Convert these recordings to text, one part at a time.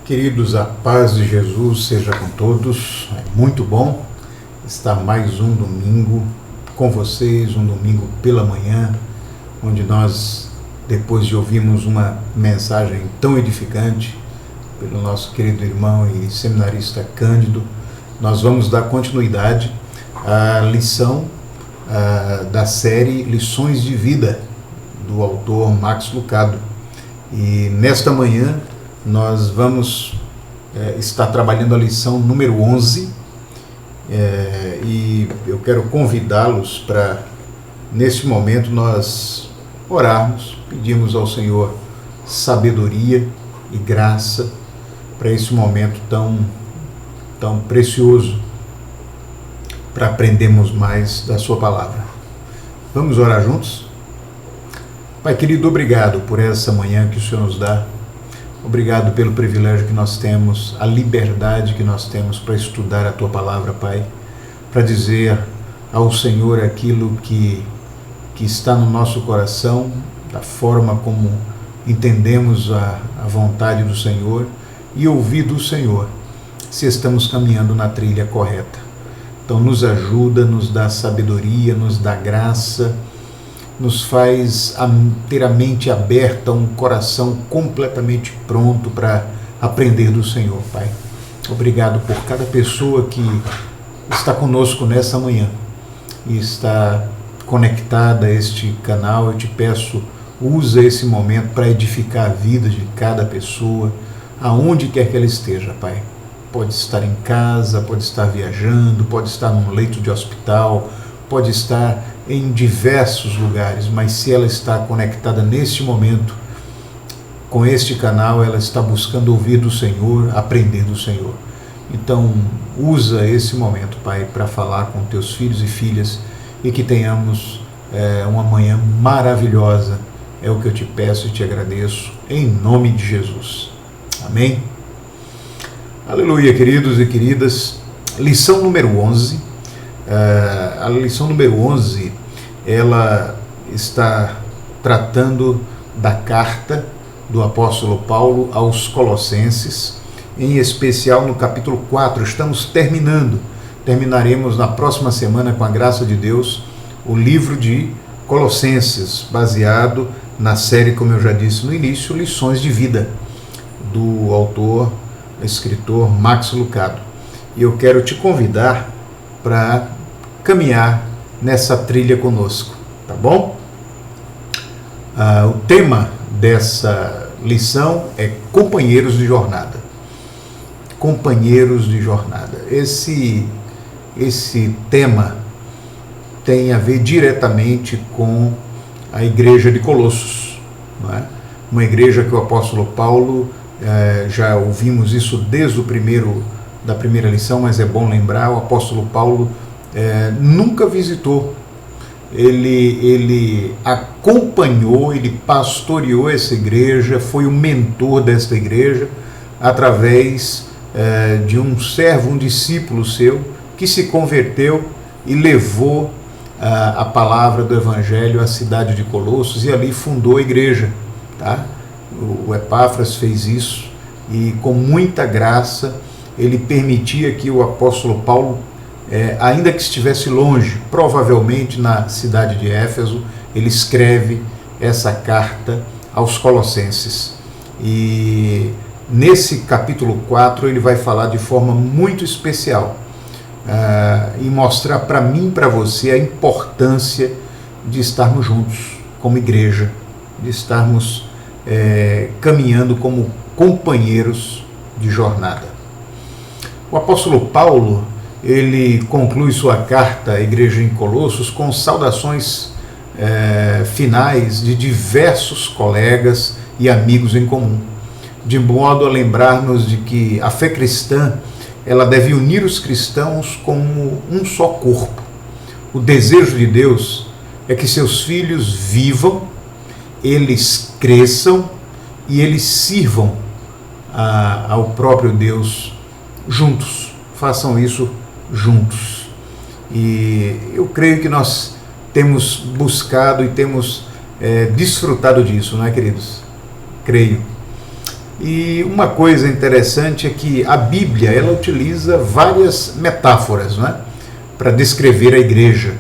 Queridos, a paz de Jesus seja com todos. É muito bom estar mais um domingo com vocês, um domingo pela manhã, onde nós, depois de ouvirmos uma mensagem tão edificante pelo nosso querido irmão e seminarista Cândido, nós vamos dar continuidade à lição da série Lições de Vida, do autor Max Lucado. E nesta manhã nós vamos estar trabalhando a lição número 11, e eu quero convidá-los para, neste momento, nós orarmos, pedirmos ao Senhor sabedoria e graça para esse momento tão precioso, para aprendermos mais da sua palavra. Vamos orar juntos? Pai querido, obrigado por essa manhã que o Senhor nos dá. Obrigado pelo privilégio que nós temos, a liberdade que nós temos para estudar a Tua Palavra, Pai, para dizer ao Senhor aquilo que está no nosso coração, da forma como entendemos a vontade do Senhor, e ouvir do Senhor se estamos caminhando na trilha correta. Então nos ajuda, nos dá sabedoria, nos dá graça, nos faz ter a mente aberta, um coração completamente pronto para aprender do Senhor, Pai. Obrigado por cada pessoa que está conosco nessa manhã e está conectada a este canal. Eu te peço, usa esse momento para edificar a vida de cada pessoa, aonde quer que ela esteja, Pai. Pode estar em casa, pode estar viajando, pode estar num leito de hospital, pode estar em diversos lugares, mas se ela está conectada neste momento com este canal, ela está buscando ouvir do Senhor, aprender do Senhor. Então, usa esse momento, Pai, para falar com teus filhos e filhas e que tenhamos uma manhã maravilhosa. É o que eu te peço e te agradeço, em nome de Jesus. Amém? Aleluia, queridos e queridas. Lição número 11. A lição número 11, ela está tratando da carta do apóstolo Paulo aos Colossenses, em especial no capítulo 4. Terminaremos na próxima semana, com a graça de Deus, o livro de Colossenses, baseado na série, como eu já disse no início, Lições de Vida, do autor, escritor Max Lucado. E eu quero te convidar para caminhar nessa trilha conosco, tá bom? O tema dessa lição é companheiros de jornada. Companheiros de jornada. Esse tema tem a ver diretamente com a igreja de Colossos, não é? Uma igreja que o apóstolo Paulo, já ouvimos isso desde da primeira lição, mas é bom lembrar, o apóstolo Paulo nunca visitou. Ele acompanhou, ele pastoreou essa igreja, foi o mentor desta igreja, através de um servo, um discípulo seu, que se converteu e levou a palavra do Evangelho à cidade de Colossos, e ali fundou a igreja, tá? O Epáfras fez isso, e com muita graça ele permitia que o apóstolo Paulo, ainda que estivesse longe, provavelmente na cidade de Éfeso, ele escreve essa carta aos Colossenses. E nesse capítulo 4 ele vai falar de forma muito especial e mostrar para mim e para você a importância de estarmos juntos como igreja, de estarmos caminhando como companheiros de jornada. O apóstolo Paulo, ele conclui sua carta à igreja em Colossos com saudações finais de diversos colegas e amigos em comum, de modo a lembrar-nos de que a fé cristã, ela deve unir os cristãos como um só corpo. O desejo de Deus é que seus filhos vivam, eles cresçam e eles sirvam ao próprio Deus juntos, façam isso juntos. E eu creio que nós temos buscado e temos desfrutado disso, não é, queridos? Creio. E uma coisa interessante é que a Bíblia ela utiliza várias metáforas, né, para descrever a igreja.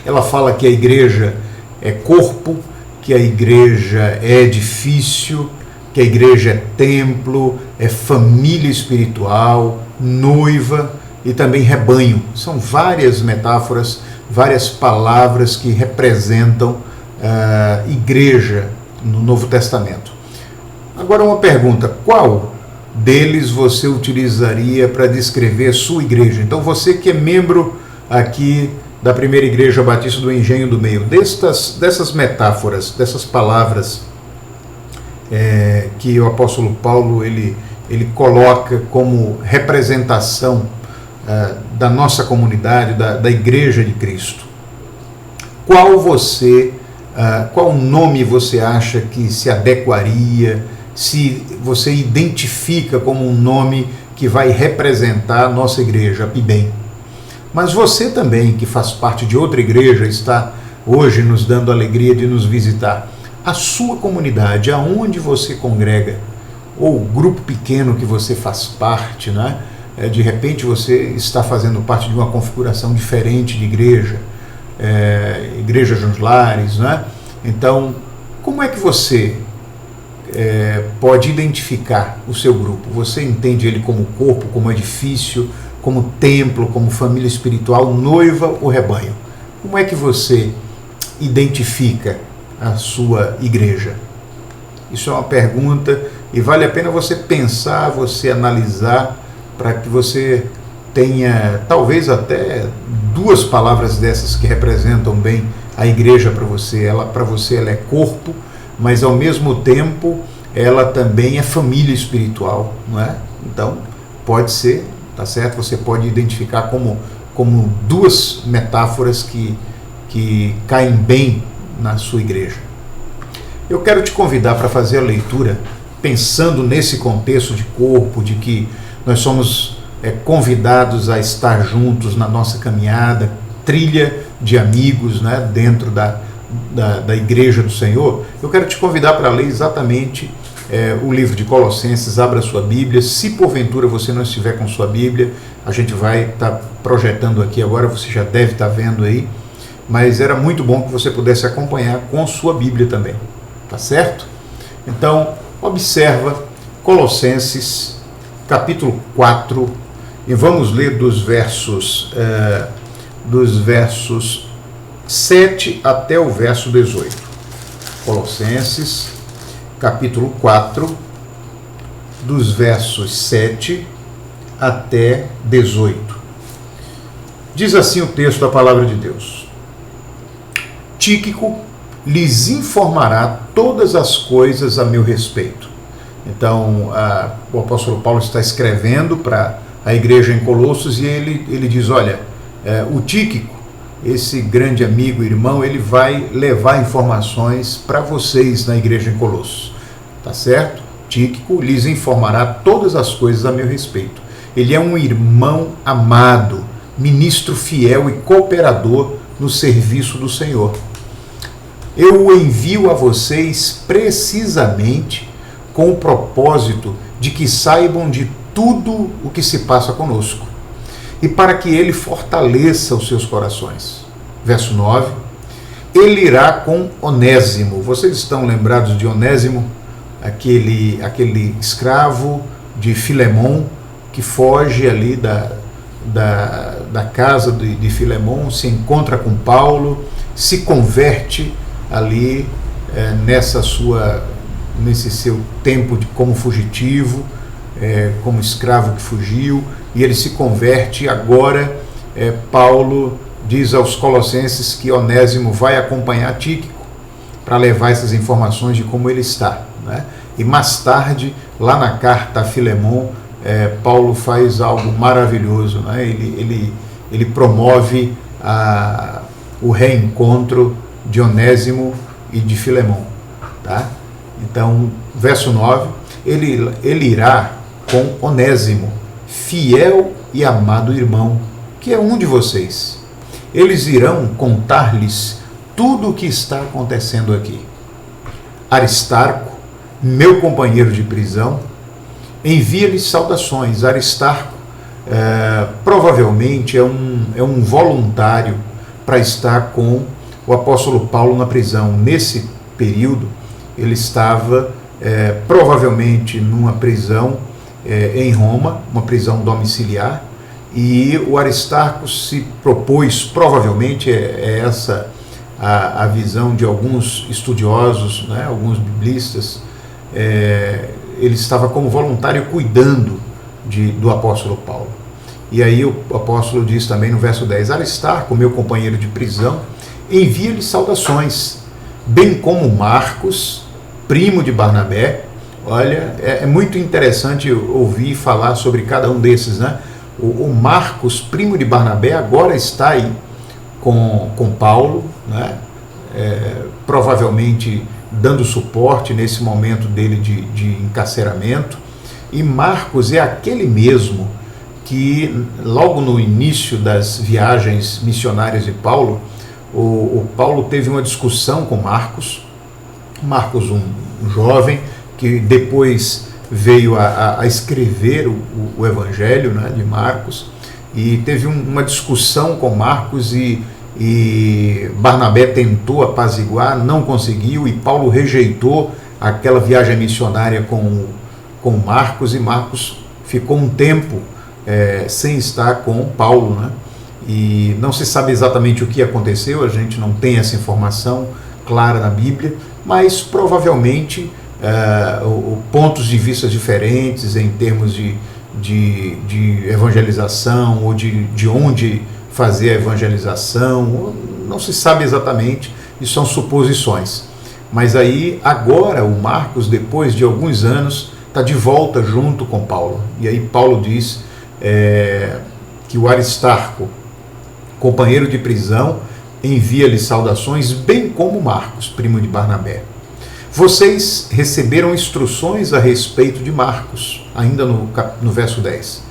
Ela fala que a igreja é corpo, que a igreja é edifício, que a igreja é templo, é família espiritual, noiva e também rebanho. São várias metáforas, várias palavras que representam a igreja no Novo Testamento. Agora uma pergunta, qual deles você utilizaria para descrever a sua igreja? Então você que é membro aqui da Primeira Igreja Batista do Engenho do Meio, dessas metáforas, dessas palavras que o apóstolo Paulo ele coloca como representação da nossa comunidade, da Igreja de Cristo, qual nome você acha que se adequaria, se você identifica como um nome que vai representar a nossa igreja, a PIBEM? Mas você também, que faz parte de outra igreja, está hoje nos dando a alegria de nos visitar. A sua comunidade, aonde você congrega, ou o grupo pequeno que você faz parte, né? De repente você está fazendo parte de uma configuração diferente de igreja, Igreja João Lares, né? Então, como é que você pode identificar o seu grupo? Você entende ele como corpo, como edifício, como templo, como família espiritual, noiva ou rebanho? Como é que você identifica a sua igreja? Isso é uma pergunta e vale a pena você pensar, você analisar, para que você tenha talvez até duas palavras dessas que representam bem a igreja para você. Para você ela é corpo, mas ao mesmo tempo ela também é família espiritual, não é? Então pode ser, tá certo? Você pode identificar como duas metáforas que caem bem na sua igreja. Eu quero te convidar para fazer a leitura pensando nesse contexto de corpo, de que nós somos convidados a estar juntos na nossa caminhada, trilha de amigos, né, dentro da igreja do Senhor. Eu quero te convidar para ler exatamente o livro de Colossenses. Abra sua Bíblia. Se porventura você não estiver com sua Bíblia, a gente vai estar projetando aqui agora, você já deve estar vendo aí, mas era muito bom que você pudesse acompanhar com sua Bíblia também, tá certo? Então, observa Colossenses capítulo 4, e vamos ler dos versos 7 até o verso 18. Colossenses, capítulo 4, dos versos 7 até 18. Diz assim o texto da palavra de Deus: Tíquico lhes informará todas as coisas a meu respeito. Então, o apóstolo Paulo está escrevendo para a igreja em Colossos e ele diz, olha, o Tíquico, esse grande amigo, irmão, ele vai levar informações para vocês na igreja em Colossos, tá certo? Tíquico lhes informará todas as coisas a meu respeito. Ele é um irmão amado, ministro fiel e cooperador no serviço do Senhor. Eu o envio a vocês precisamente com o propósito de que saibam de tudo o que se passa conosco, e para que ele fortaleça os seus corações. Verso 9, ele irá com Onésimo. Vocês estão lembrados de Onésimo, aquele escravo de Filemon, que foge ali da casa de Filemon, se encontra com Paulo, se converte ali nesse seu tempo como fugitivo, como escravo que fugiu, e ele se converte. Agora Paulo diz aos Colossenses que Onésimo vai acompanhar Tíquico para levar essas informações de como ele está, né? E mais tarde, lá na carta a Filemon, Paulo faz algo maravilhoso, né? Ele promove o reencontro de Onésimo e de Filemon, tá? Então, verso 9, ele irá com Onésimo, fiel e amado irmão, que é um de vocês. Eles irão contar-lhes tudo o que está acontecendo aqui. Aristarco meu companheiro de prisão, envia-lhe saudações. Aristarco provavelmente é um voluntário para estar com o apóstolo Paulo na prisão. Nesse período, ele estava provavelmente numa prisão em Roma, uma prisão domiciliar, e o Aristarco se propôs, provavelmente essa a visão de alguns estudiosos, né, alguns biblistas, ele estava como voluntário cuidando do apóstolo Paulo. E aí o apóstolo diz também no verso 10, Aristarco, meu companheiro de prisão, envia-lhe saudações, bem como Marcos, primo de Barnabé. Olha, é muito interessante ouvir falar sobre cada um desses, né? O Marcos, primo de Barnabé, agora está aí com Paulo, né? Provavelmente dando suporte nesse momento dele de encarceramento. E Marcos é aquele mesmo que, logo no início das viagens missionárias de Paulo, o Paulo teve uma discussão com Marcos, um jovem que depois veio a escrever o Evangelho, né, de Marcos, e teve uma discussão com Marcos e Barnabé tentou apaziguar, não conseguiu, e Paulo rejeitou aquela viagem missionária com Marcos, e Marcos ficou um tempo sem estar com Paulo, né? E não se sabe exatamente o que aconteceu, a gente não tem essa informação clara na Bíblia, mas provavelmente pontos de vista diferentes em termos de evangelização ou de onde fazer a evangelização, não se sabe exatamente, isso são suposições. Mas aí, agora, o Marcos, depois de alguns anos, está de volta junto com Paulo. E aí Paulo diz que o Aristarco, companheiro de prisão, envia-lhe saudações, bem como Marcos, primo de Barnabé. Vocês receberam instruções a respeito de Marcos, ainda no verso 10.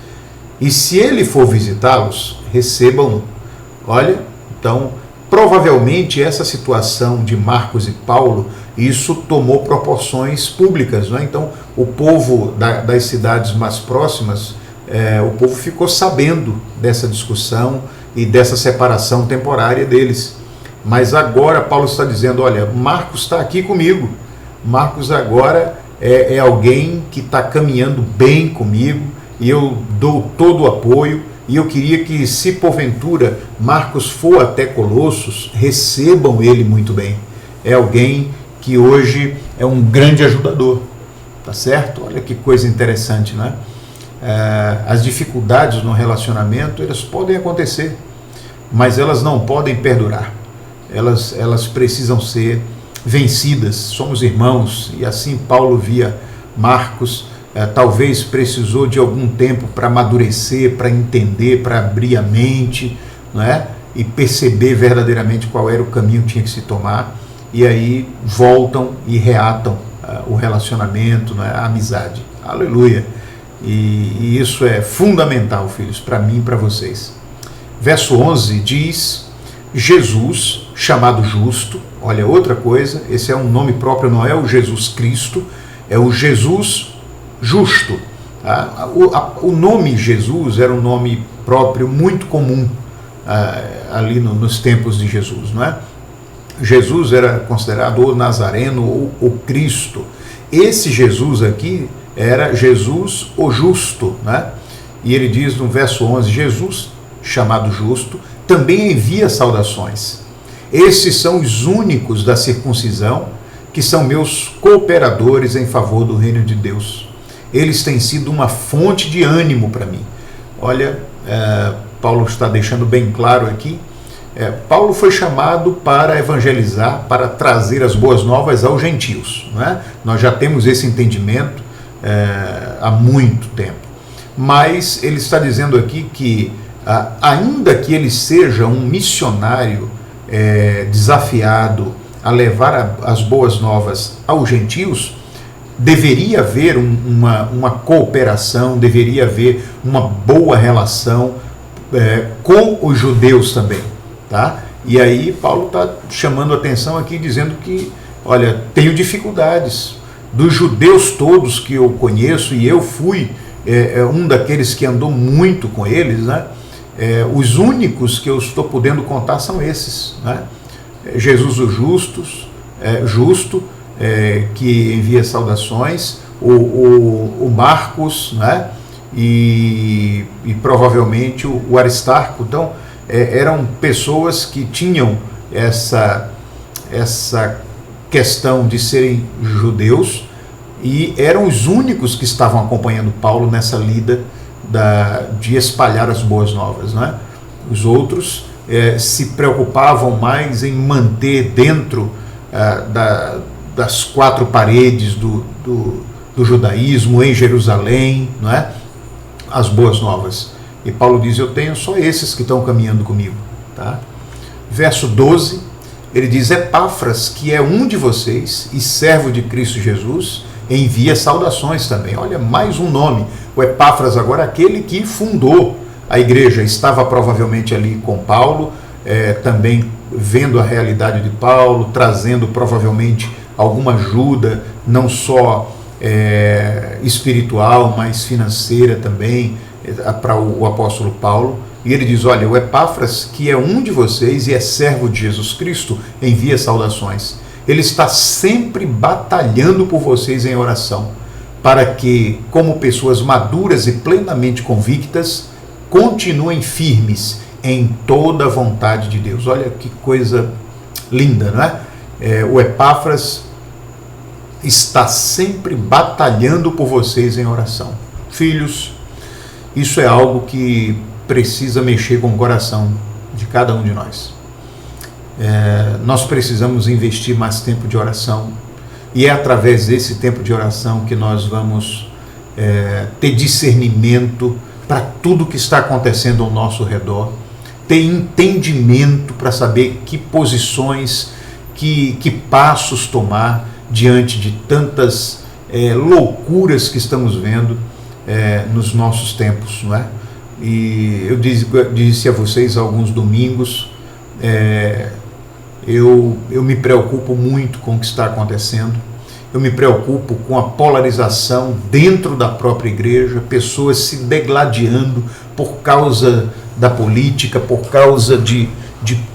E se ele for visitá-los, recebam-no. Olha, então, provavelmente essa situação de Marcos e Paulo, isso tomou proporções públicas, né? Então, o povo das cidades mais próximas, o povo ficou sabendo dessa discussão e dessa separação temporária deles. Mas agora Paulo está dizendo, olha, Marcos está aqui comigo. Marcos agora é alguém que está caminhando bem comigo e eu dou todo o apoio. E eu queria que, se porventura Marcos for até Colossos, recebam ele muito bem. É alguém que hoje é um grande ajudador, tá certo? Olha que coisa interessante, né? As dificuldades no relacionamento, elas podem acontecer, mas elas não podem perdurar. Elas precisam ser vencidas. Somos irmãos, e assim Paulo via Marcos. Talvez precisou de algum tempo para amadurecer, para entender, para abrir a mente, não é? E perceber verdadeiramente qual era o caminho que tinha que se tomar, e aí voltam e reatam o relacionamento, não é? A amizade. Aleluia! E isso é fundamental, filhos, para mim e para vocês. Verso 11 diz, Jesus, chamado Justo, olha outra coisa, esse é um nome próprio, não é o Jesus Cristo, é o Jesus Justo. Tá? O nome Jesus era um nome próprio muito comum ali nos tempos de Jesus, não é? Jesus era considerado o Nazareno ou o Cristo. Esse Jesus aqui era Jesus o Justo, né? E ele diz no verso 11, Jesus, chamado Justo, também envia saudações. Esses são os únicos da circuncisão que são meus cooperadores em favor do reino de Deus. Eles têm sido uma fonte de ânimo para mim. Olha, Paulo está deixando bem claro aqui, Paulo foi chamado para evangelizar, para trazer as boas novas aos gentios, não é? Nós já temos esse entendimento há muito tempo. Mas ele está dizendo aqui que, ainda que ele seja um missionário desafiado a levar as boas novas aos gentios, deveria haver uma cooperação, deveria haver uma boa relação com os judeus também, tá? E aí Paulo está chamando a atenção aqui, dizendo que, olha, tenho dificuldades, dos judeus todos que eu conheço, e eu fui um daqueles que andou muito com eles, né? Os únicos que eu estou podendo contar são esses, né? Jesus o justo, que envia saudações, o Marcos, né? E provavelmente o Aristarco. Então, eram pessoas que tinham essa questão de serem judeus e eram os únicos que estavam acompanhando Paulo nessa lida de espalhar as boas novas, né? Os outros se preocupavam mais em manter dentro das quatro paredes do judaísmo, em Jerusalém, não é? As boas novas. E Paulo diz: eu tenho só esses que estão caminhando comigo, tá? Verso 12, ele diz: Epáfras, que é um de vocês e servo de Cristo Jesus, envia saudações também. Olha, mais um nome. O Epáfras agora é aquele que fundou a igreja, estava provavelmente ali com Paulo, também vendo a realidade de Paulo, trazendo provavelmente alguma ajuda, não só espiritual, mas financeira também, para o apóstolo Paulo. E ele diz: olha, o Epáfras, que é um de vocês e é servo de Jesus Cristo, envia saudações. Ele está sempre batalhando por vocês em oração, para que, como pessoas maduras e plenamente convictas, continuem firmes em toda a vontade de Deus. Olha que coisa linda, não é? O Epáfras está sempre batalhando por vocês em oração. Filhos, isso é algo que precisa mexer com o coração de cada um de nós. Nós precisamos investir mais tempo de oração, e é através desse tempo de oração que nós vamos ter discernimento para tudo que está acontecendo ao nosso redor, ter entendimento para saber que posições, que passos tomar diante de tantas loucuras que estamos vendo nos nossos tempos, não é? E eu disse a vocês há alguns domingos, eu me preocupo muito com o que está acontecendo. Eu me preocupo com a polarização dentro da própria igreja, pessoas se degladiando por causa da política, por causa de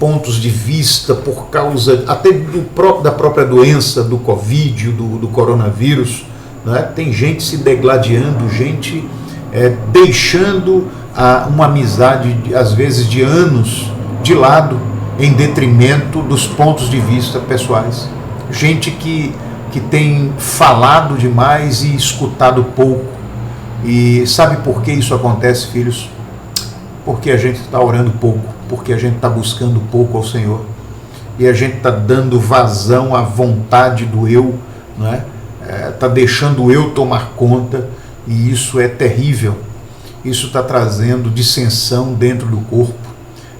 pontos de vista, por causa até da própria doença, do Covid, do coronavírus, né? Tem gente se degladiando, gente deixando uma amizade, às vezes de anos, de lado, em detrimento dos pontos de vista pessoais. Gente que tem falado demais e escutado pouco. E sabe por que isso acontece, filhos? Porque a gente está orando pouco, porque a gente está buscando pouco ao Senhor, e a gente está dando vazão à vontade do eu, não é? Está deixando o eu tomar conta, e isso é terrível. Isso está trazendo dissensão dentro do corpo.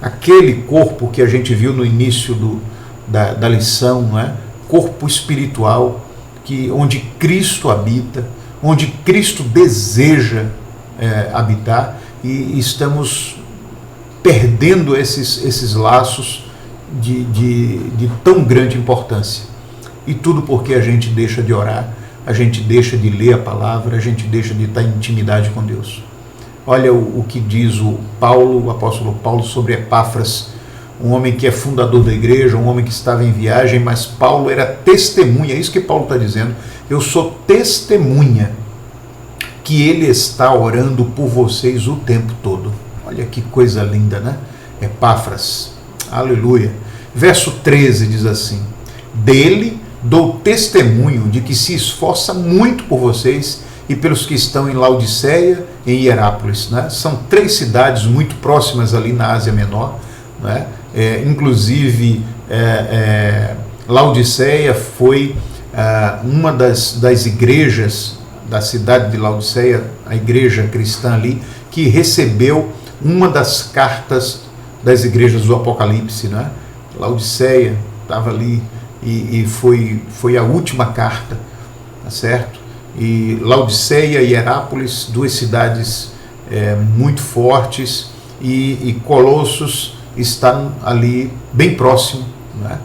Aquele corpo que a gente viu no início da lição, não é? Corpo espiritual, onde Cristo habita, onde Cristo deseja habitar, e estamos perdendo esses laços de tão grande importância. E tudo porque a gente deixa de orar, a gente deixa de ler a palavra, a gente deixa de estar em intimidade com Deus. Olha o que diz o apóstolo Paulo sobre Epáfras, um homem que é fundador da igreja, um homem que estava em viagem, mas Paulo era testemunha. É isso que Paulo está dizendo: eu sou testemunha que ele está orando por vocês o tempo todo. Olha que coisa linda, né? Epáfras, aleluia. Verso 13 diz assim: dele dou testemunho de que se esforça muito por vocês e pelos que estão em Laodiceia e em Hierápolis, né? São 3 cidades muito próximas ali na Ásia Menor, né? Inclusive Laodiceia foi uma das igrejas da cidade de Laodiceia, a igreja cristã ali, que recebeu uma das cartas das igrejas do Apocalipse, né? Laodiceia estava ali e foi a última carta, tá certo? E Laodiceia e Hierápolis, 2 cidades muito fortes, e Colossos está ali bem próximo, né?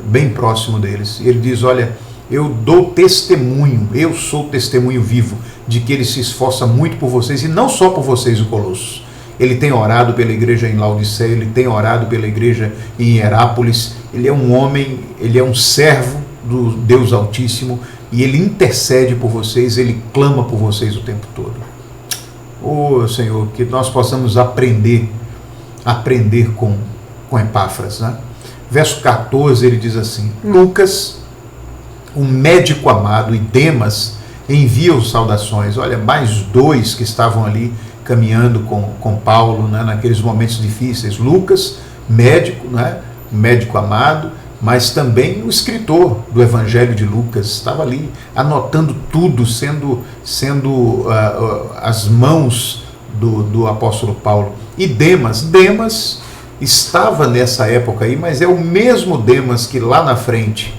Bem próximo deles. E ele diz: olha, eu dou testemunho, eu sou testemunho vivo de que ele se esforça muito por vocês, e não só por vocês, o Colossos. Ele tem orado pela igreja em Laodiceia, ele tem orado pela igreja em Hierápolis. Ele é um homem, ele é um servo do Deus Altíssimo, e ele intercede por vocês, ele clama por vocês o tempo todo. Oh, Senhor, que nós possamos aprender com Epáfras, né? Verso 14, ele diz assim: Lucas, um médico amado, e Demas enviam saudações. Olha, mais dois que estavam ali caminhando com Paulo, né, naqueles momentos difíceis. Lucas, médico, né, médico amado, mas também o escritor do Evangelho de Lucas, estava ali anotando tudo, sendo as mãos do apóstolo Paulo. E Demas estava nessa época aí, mas é o mesmo Demas que lá na frente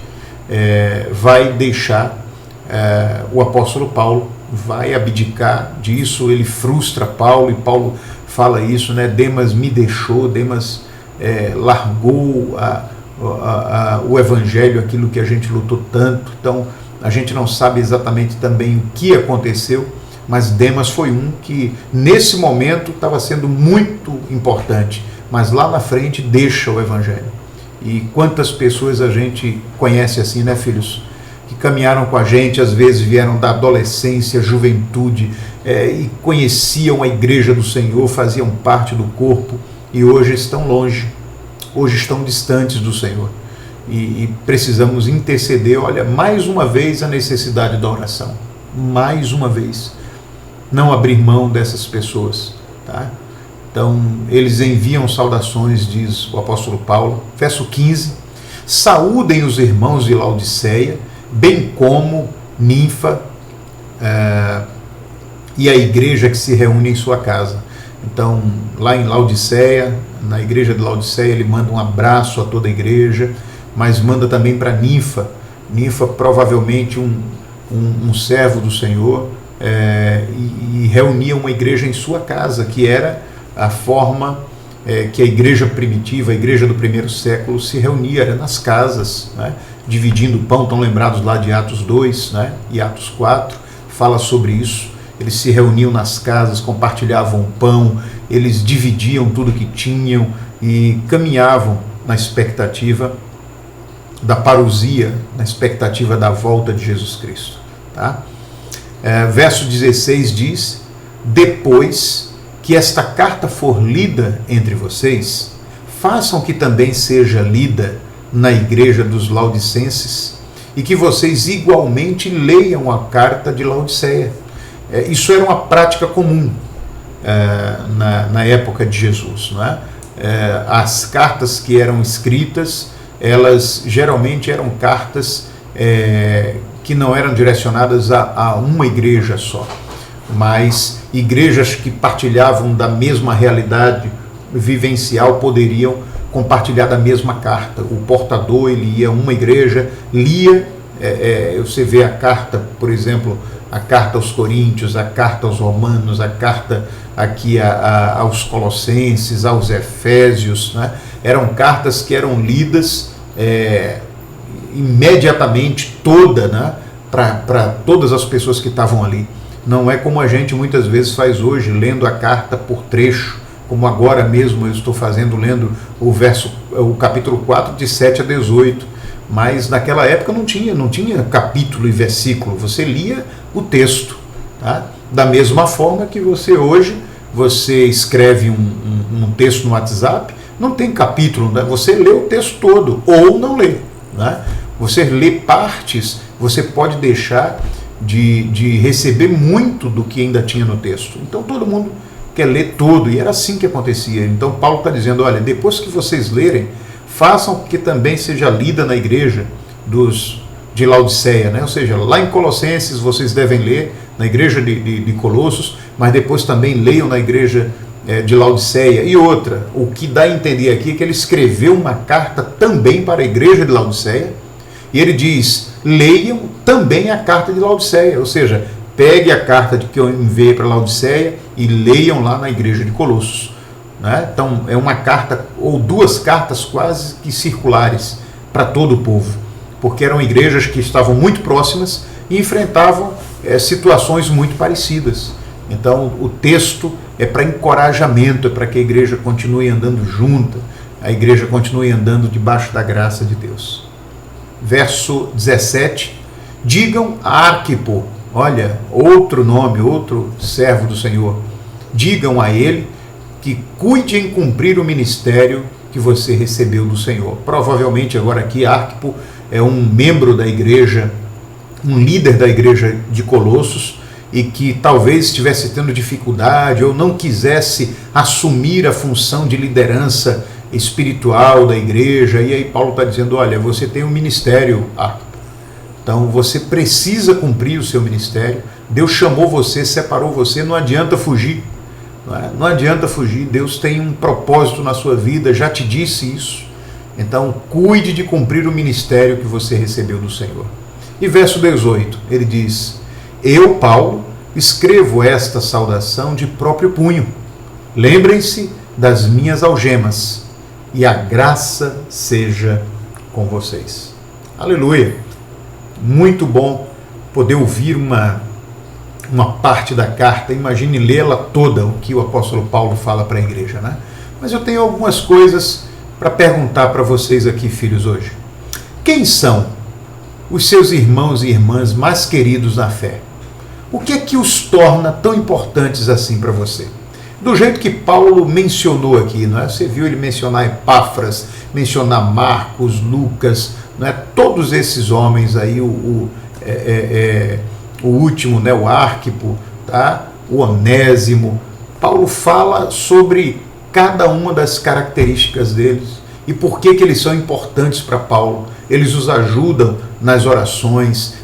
vai deixar o apóstolo Paulo, vai abdicar disso. Ele frustra Paulo, e Paulo fala isso, né? Demas me deixou, Demas largou o Evangelho, aquilo que a gente lutou tanto. Então a gente não sabe exatamente também o que aconteceu, mas Demas foi um que nesse momento estava sendo muito importante, mas lá na frente deixa o Evangelho. E quantas pessoas a gente conhece assim, né, filhos? Que caminharam com a gente, às vezes vieram da adolescência, juventude, e conheciam a igreja do Senhor, faziam parte do corpo, e hoje estão longe, hoje estão distantes do Senhor. E precisamos interceder. Olha, mais uma vez a necessidade da oração, mais uma vez, não abrir mão dessas pessoas, tá? Então, eles enviam saudações, diz o apóstolo Paulo. Verso 15, saúdem os irmãos de Laodiceia, bem como Ninfa e a igreja que se reúne em sua casa. Então, lá em Laodiceia, na igreja de Laodiceia, ele manda um abraço a toda a igreja, mas manda também para Ninfa. Ninfa, provavelmente um servo do Senhor, e reunia uma igreja em sua casa, que era a forma que a igreja primitiva, a igreja do primeiro século, se reunia, era nas casas, né, dividindo o pão. Estão lembrados lá de Atos 2, né, e Atos 4, fala sobre isso. Eles se reuniam nas casas, compartilhavam o pão, eles dividiam tudo que tinham e caminhavam na expectativa da parousia, na expectativa da volta de Jesus Cristo, tá? Verso 16 diz: depois que esta carta for lida entre vocês, façam que também seja lida na igreja dos Laodicenses, e que vocês igualmente leiam a carta de Laodiceia. Isso era uma prática comum na época de Jesus, não é? As cartas que eram escritas, elas geralmente eram cartas que não eram direcionadas a uma igreja só, mas igrejas que partilhavam da mesma realidade vivencial poderiam compartilhar da mesma carta. O portador, ele ia a uma igreja, lia, você vê a carta, por exemplo, a carta aos Coríntios, a carta aos Romanos, a carta aqui aos Colossenses, aos Efésios, né? Eram cartas que eram lidas imediatamente toda, né? Para todas as pessoas que estavam ali. Não é como a gente muitas vezes faz hoje, lendo a carta por trecho, como agora mesmo eu estou fazendo, lendo o capítulo 4, de 7 a 18. Mas naquela época não tinha capítulo e versículo, você lia o texto, tá? Da mesma forma que você escreve um texto no WhatsApp, não tem capítulo, né? Você lê o texto todo, ou não lê, né? Você lê partes, você pode deixar de receber muito do que ainda tinha no texto. Então todo mundo quer ler todo, e era assim que acontecia. Então Paulo está dizendo: olha, depois que vocês lerem, façam que também seja lida na igreja de Laodiceia, né? Ou seja, lá em Colossenses vocês devem ler, na igreja de Colossos, mas depois também leiam na igreja de Laodiceia. E outra, o que dá a entender aqui é que ele escreveu uma carta também para a igreja de Laodiceia, e ele diz: leiam também a carta de Laodiceia, ou seja, pegue a carta que eu enviei para Laodiceia e leiam lá na igreja de Colossos, né? Então é uma carta, ou duas cartas quase que circulares para todo o povo. porque eram igrejas que estavam muito próximas e enfrentavam situações muito parecidas. Então o texto é para encorajamento, é para que a igreja continue andando junta, a igreja continue andando debaixo da graça de Deus. Verso 17, digam a Arquipo, olha, outro nome, outro servo do Senhor, digam a ele que cuide em cumprir o ministério que você recebeu do Senhor. Provavelmente agora aqui Arquipo é um membro da igreja, um líder da igreja de Colossos, e que talvez estivesse tendo dificuldade ou não quisesse assumir a função de liderança espiritual da igreja. E aí Paulo está dizendo, olha, você tem um ministério, Arquipo, então você precisa cumprir o seu ministério, Deus chamou você, separou você, não adianta fugir, não adianta fugir, Deus tem um propósito na sua vida, já te disse isso, então cuide de cumprir o ministério que você recebeu do Senhor. E verso 18, ele diz, eu, Paulo, escrevo esta saudação de próprio punho, lembrem-se das minhas algemas, e a graça seja com vocês. Aleluia! Muito bom poder ouvir uma parte da carta, imagine lê-la toda, o que o apóstolo Paulo fala para a igreja, né? Mas eu tenho algumas coisas para perguntar para vocês aqui, filhos, hoje. Quem são os seus irmãos e irmãs mais queridos na fé? O que é que os torna tão importantes assim para você? Do jeito que Paulo mencionou aqui, não é? Você viu ele mencionar Epáfras, mencionar Marcos, Lucas, não é? Todos esses homens aí, o último, né? O Arquipo, tá? O Onésimo. Paulo fala sobre cada uma das características deles e por que eles são importantes para Paulo. Eles os ajudam nas orações,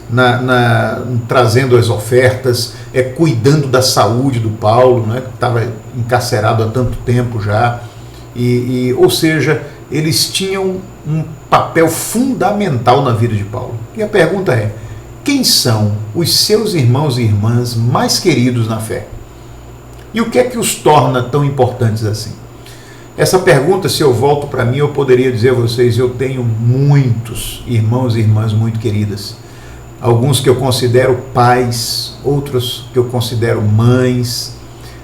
trazendo as ofertas, cuidando da saúde do Paulo, né, que estava encarcerado há tanto tempo já. Ou seja, eles tinham um papel fundamental na vida de Paulo. E a pergunta é, quem são os seus irmãos e irmãs mais queridos na fé? E o que é que os torna tão importantes assim? Essa pergunta, se eu volto para mim, eu poderia dizer a vocês, eu tenho muitos irmãos e irmãs muito queridas. Alguns que eu considero pais, outros que eu considero mães,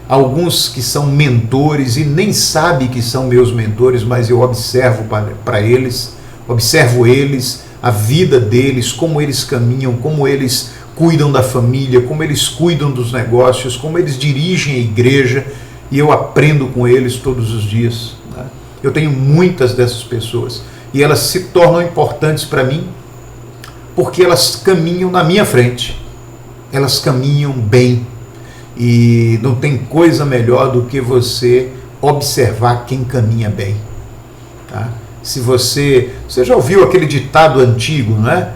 alguns que são mentores e nem sabem que são meus mentores, mas eu observo para eles, observo eles, a vida deles, como eles caminham, como eles cuidam da família, como eles cuidam dos negócios, como eles dirigem a igreja, e eu aprendo com eles todos os dias, né? Eu tenho muitas dessas pessoas e elas se tornam importantes para mim porque elas caminham na minha frente, elas caminham bem, e não tem coisa melhor do que você observar quem caminha bem, tá? Se você já ouviu aquele ditado antigo, né?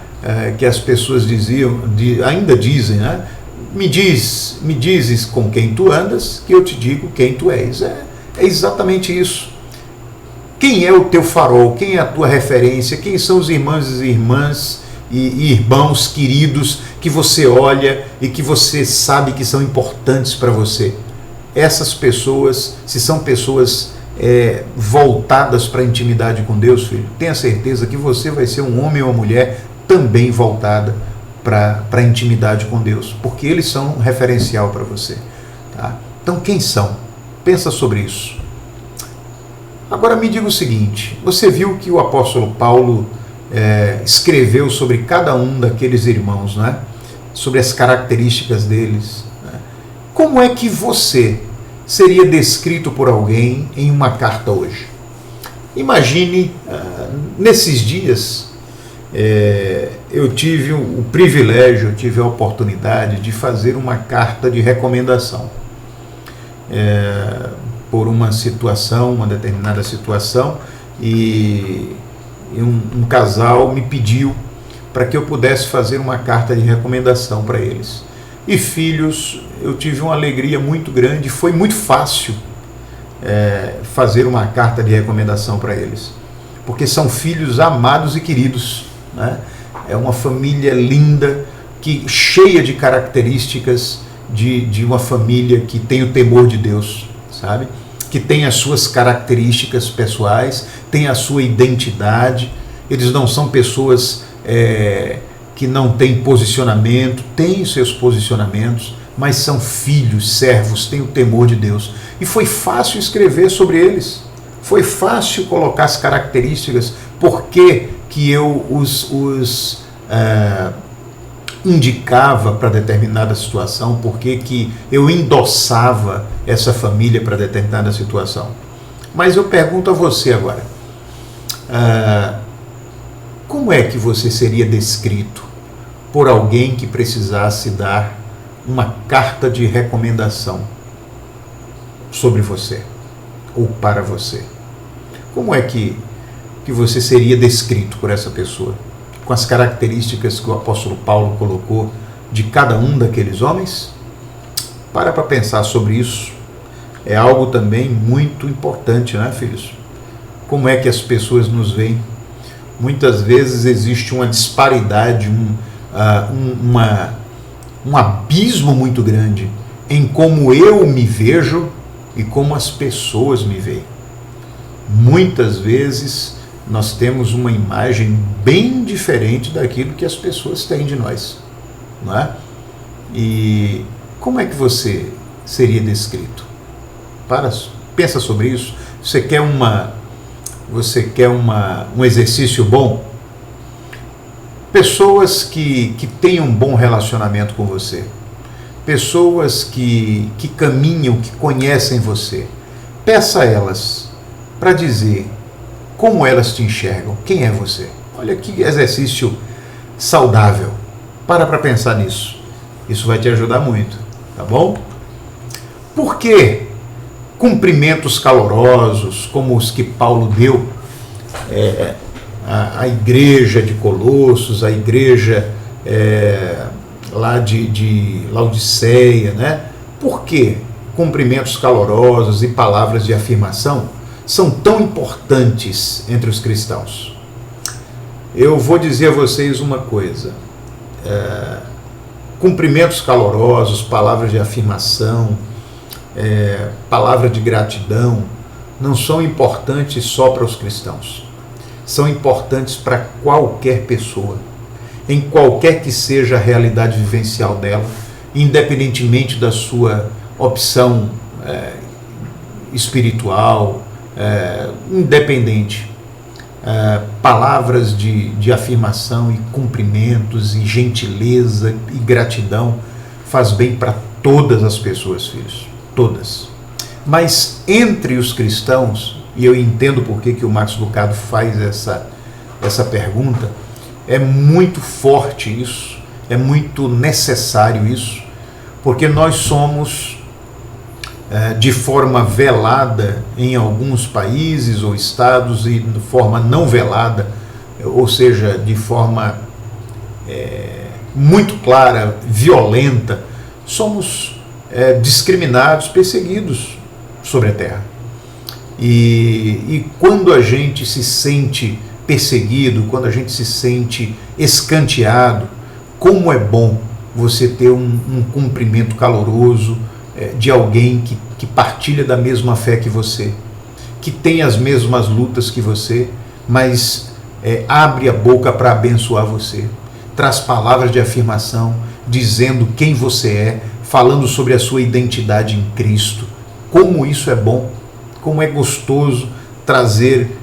Que as pessoas diziam, ainda dizem, né? Me dizes com quem tu andas, que eu te digo quem tu és. É exatamente isso. Quem é o teu farol? Quem é a tua referência? Quem são os irmãos e irmãs e irmãos queridos que você olha e que você sabe que são importantes para você? Essas pessoas, se são pessoas voltadas para a intimidade com Deus, filho, tenha certeza que você vai ser um homem ou uma mulher também voltada para a intimidade com Deus, porque eles são um referencial para você, tá? Então, quem são? Pensa sobre isso. Agora me diga o seguinte, você viu que o apóstolo Paulo escreveu sobre cada um daqueles irmãos, né? Sobre as características deles, né? Como é que você seria descrito por alguém em uma carta hoje? Imagine, nesses dias, eu tive o privilégio, eu tive a oportunidade de fazer uma carta de recomendação por uma situação, uma determinada situação, e um casal me pediu para que eu pudesse fazer uma carta de recomendação para eles. E filhos, eu tive uma alegria muito grande, foi muito fácil fazer uma carta de recomendação para eles, porque são filhos amados e queridos, né? É uma família linda, cheia de características de uma família que tem o temor de Deus, sabe? Que tem as suas características pessoais, tem a sua identidade. Eles não são pessoas que não têm posicionamento, têm seus posicionamentos, mas são filhos, servos, têm o temor de Deus. E foi fácil escrever sobre eles, foi fácil colocar as características, por que eu os indicava para determinada situação, por que eu endossava essa família para determinada situação. Mas eu pergunto a você agora, como é que você seria descrito por alguém que precisasse dar uma carta de recomendação sobre você ou para você? Como é que você seria descrito por essa pessoa? Com as características que o apóstolo Paulo colocou de cada um daqueles homens? Para pensar sobre isso. É algo também muito importante, né, filhos? Como é que as pessoas nos veem? Muitas vezes existe uma disparidade, um abismo muito grande em como eu me vejo e como as pessoas me veem. Muitas vezes nós temos uma imagem bem diferente daquilo que as pessoas têm de nós, não é? E como é que você seria descrito? Pensa sobre isso. Você quer um exercício bom? Pessoas que tenham um bom relacionamento com você, pessoas que caminham, que conhecem você, peça a elas para dizer como elas te enxergam, quem é você. Olha que exercício saudável. Para pensar nisso. Isso vai te ajudar muito, tá bom? Por que cumprimentos calorosos, como os que Paulo deu à igreja de Colossos, à igreja lá de Laodiceia, né? Por que cumprimentos calorosos e palavras de afirmação são tão importantes entre os cristãos? Eu vou dizer a vocês uma coisa. Cumprimentos calorosos, palavras de afirmação, palavra de gratidão, não são importantes só para os cristãos. São importantes para qualquer pessoa, em qualquer que seja a realidade vivencial dela, independentemente da sua opção espiritual, independente. Palavras de afirmação e cumprimentos e gentileza e gratidão faz bem para todas as pessoas, filhos, todas. Mas entre os cristãos, e eu entendo por que o Marcos Lucado faz essa pergunta, é muito forte isso, é muito necessário isso, porque nós somos de forma velada em alguns países ou estados e de forma não velada, ou seja, de forma muito clara, violenta, somos discriminados, perseguidos sobre a terra. E quando a gente se sente perseguido, quando a gente se sente escanteado, como é bom você ter um cumprimento caloroso de alguém que partilha da mesma fé que você, que tem as mesmas lutas que você, mas abre a boca para abençoar você, traz palavras de afirmação, dizendo quem você é, falando sobre a sua identidade em Cristo. Como isso é bom, como é gostoso trazer,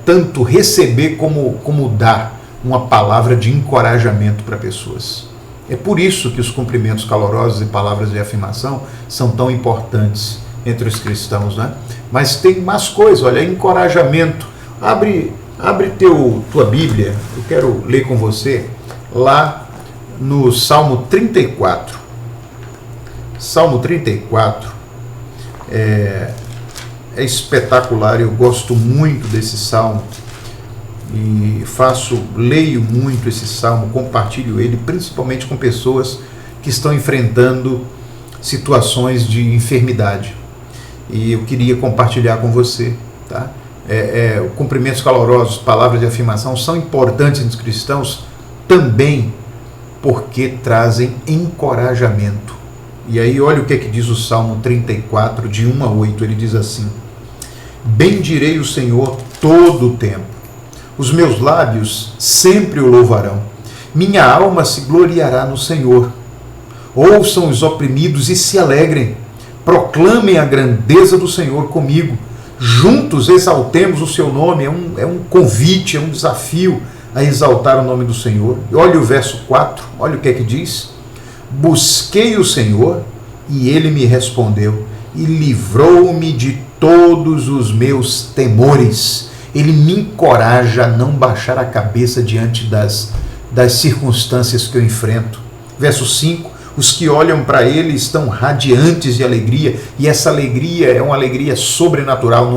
tanto receber como dar uma palavra de encorajamento para pessoas. É por isso que os cumprimentos calorosos e palavras de afirmação são tão importantes entre os cristãos, né? Mas tem mais coisas, olha, encorajamento. Abre tua Bíblia, eu quero ler com você, lá no Salmo 34. Salmo 34 é espetacular, eu gosto muito desse salmo e leio muito esse salmo, compartilho ele, principalmente com pessoas que estão enfrentando situações de enfermidade, e eu queria compartilhar com você, tá? Cumprimentos calorosos, palavras de afirmação são importantes entre os cristãos também porque trazem encorajamento. E aí olha o que diz o Salmo 34, de 1 a 8, ele diz assim: bendirei o Senhor todo o tempo, os meus lábios sempre o louvarão. Minha alma se gloriará no Senhor. Ouçam os oprimidos e se alegrem. Proclamem a grandeza do Senhor comigo. Juntos exaltemos o seu nome. É um convite, é um desafio a exaltar o nome do Senhor. Olha o verso 4, olha o que é que diz. Busquei o Senhor e ele me respondeu e livrou-me de todos os meus temores. Ele me encoraja a não baixar a cabeça diante das circunstâncias que eu enfrento. Verso 5, os que olham para ele estão radiantes de alegria, e essa alegria é uma alegria sobrenatural,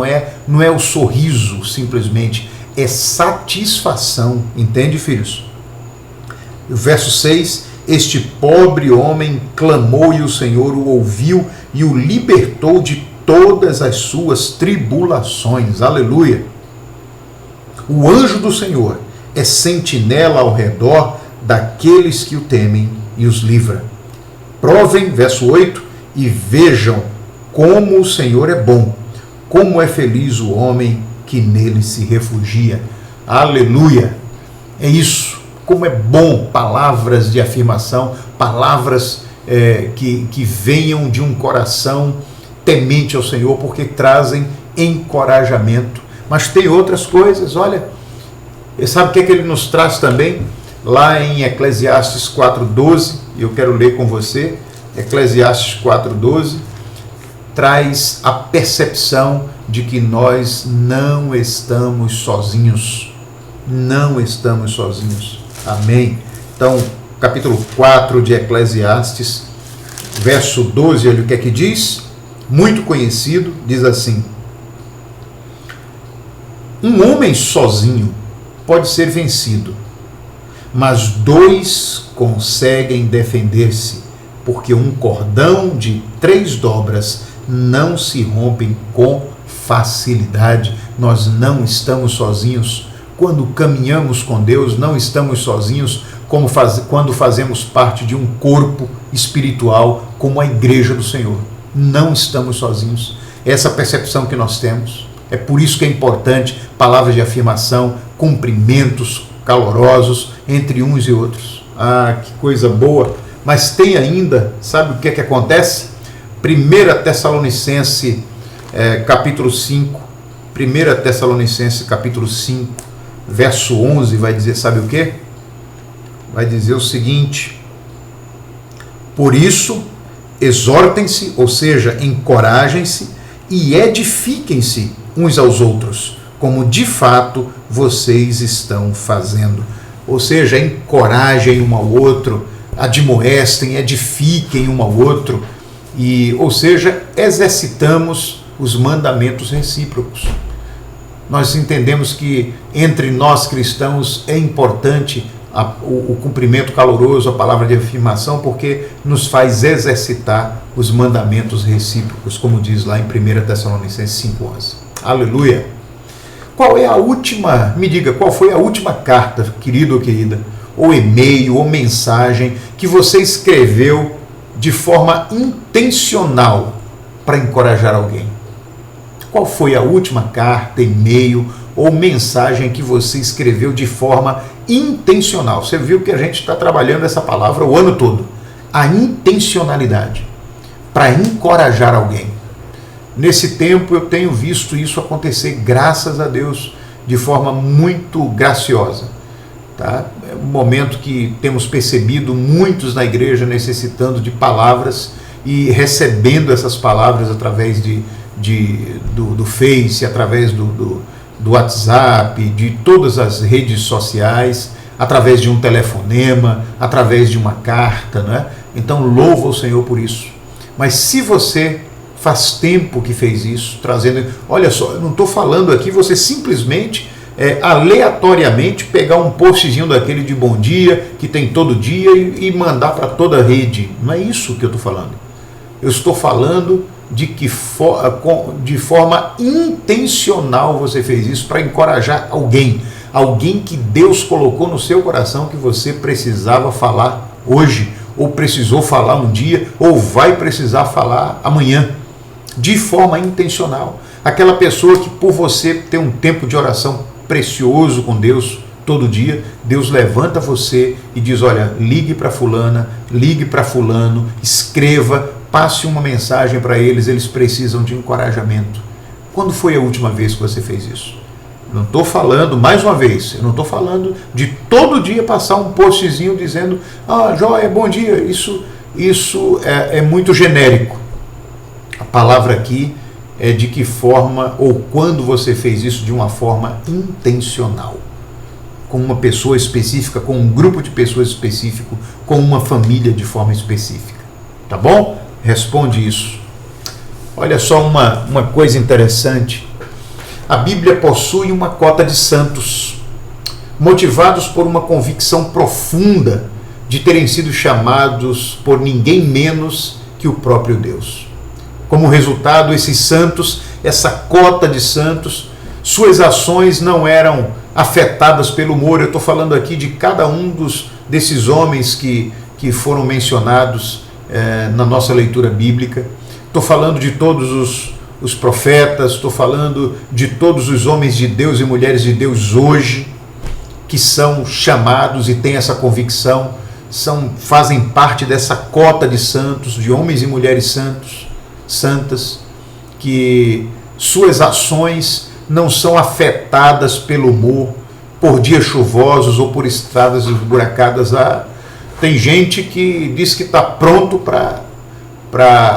não é o sorriso simplesmente, é satisfação, entende, filhos? O verso 6, este pobre homem clamou e o Senhor o ouviu e o libertou de todas as suas tribulações, aleluia. O anjo do Senhor é sentinela ao redor daqueles que o temem e os livra. Provem, verso 8, e vejam como o Senhor é bom, como é feliz o homem que nele se refugia. Aleluia! É isso, como é bom palavras de afirmação, palavras que venham de um coração temente ao Senhor, porque trazem encorajamento. Mas tem outras coisas, olha, sabe o que ele nos traz também? Lá em Eclesiastes 4:12, eu quero ler com você, Eclesiastes 4:12, traz a percepção de que nós não estamos sozinhos. Não estamos sozinhos. Amém? Então, capítulo 4 de Eclesiastes, verso 12, olha o que é que diz? Muito conhecido, diz assim: um homem sozinho pode ser vencido, mas dois conseguem defender-se, porque um cordão de 3 dobras não se rompem com facilidade. Nós não estamos sozinhos. Quando caminhamos com Deus, não estamos sozinhos, quando fazemos parte de um corpo espiritual, como a igreja do Senhor. Não estamos sozinhos. Essa percepção que nós temos. É por isso que é importante palavras de afirmação, cumprimentos calorosos entre uns e outros. Ah, que coisa boa! Mas tem ainda, sabe o que é que acontece? 1 Tessalonicenses, capítulo 5, 1 Tessalonicenses, capítulo 5, verso 11, vai dizer, sabe o quê? Vai dizer o seguinte: por isso, exortem-se, ou seja, encorajem-se e edifiquem-se uns aos outros, como de fato vocês estão fazendo. Ou seja, encorajem um ao outro, admoestem, edifiquem um ao outro, ou seja, exercitamos os mandamentos recíprocos. Nós entendemos que entre nós cristãos é importante o cumprimento caloroso, a palavra de afirmação, porque nos faz exercitar os mandamentos recíprocos, como diz lá em 1 Tessalonicenses 5:11. Aleluia! Qual é a última, me diga, qual foi a última carta, querido ou querida, ou e-mail, ou mensagem que você escreveu de forma intencional para encorajar alguém? Qual foi a última carta, e-mail ou mensagem que você escreveu de forma intencional? Você viu que a gente está trabalhando essa palavra o ano todo. A intencionalidade para encorajar alguém. Nesse tempo eu tenho visto isso acontecer, graças a Deus, de forma muito graciosa. Tá? É um momento que temos percebido muitos na igreja necessitando de palavras e recebendo essas palavras através do Face, através do WhatsApp, de todas as redes sociais, através de um telefonema, através de uma carta, né? Então louva o Senhor por isso. Mas se você faz tempo que fez isso, trazendo, olha só, eu não estou falando aqui você simplesmente aleatoriamente pegar um postzinho daquele de bom dia, que tem todo dia, e mandar para toda a rede. Não é isso que eu estou falando. Eu estou falando de forma intencional você fez isso para encorajar alguém que Deus colocou no seu coração que você precisava falar hoje, ou precisou falar um dia, ou vai precisar falar amanhã, de forma intencional. Aquela pessoa que por você ter um tempo de oração precioso com Deus todo dia, Deus levanta você e diz: olha, ligue para fulana, ligue para fulano, escreva, passe uma mensagem para eles, eles precisam de encorajamento. Quando foi a última vez que você fez isso? Não estou falando, mais uma vez, eu não estou falando de todo dia passar um postzinho dizendo: ah, joia, bom dia. Isso é muito genérico. A palavra aqui é de que forma ou quando você fez isso de uma forma intencional, com uma pessoa específica, com um grupo de pessoas específico, com uma família de forma específica. Tá bom? Responde isso. Olha só uma coisa interessante. A Bíblia possui uma cota de santos, motivados por uma convicção profunda de terem sido chamados por ninguém menos que o próprio Deus. Como resultado, esses santos, essa cota de santos, suas ações não eram afetadas pelo humor. Eu estou falando aqui de cada um desses homens que foram mencionados na nossa leitura bíblica. Estou falando de todos os profetas, estou falando de todos os homens de Deus e mulheres de Deus hoje, que são chamados e têm essa convicção, fazem parte dessa cota de santos, de homens e mulheres santas, que suas ações não são afetadas pelo humor, por dias chuvosos ou por estradas esburacadas. Tem gente que diz que está pronto para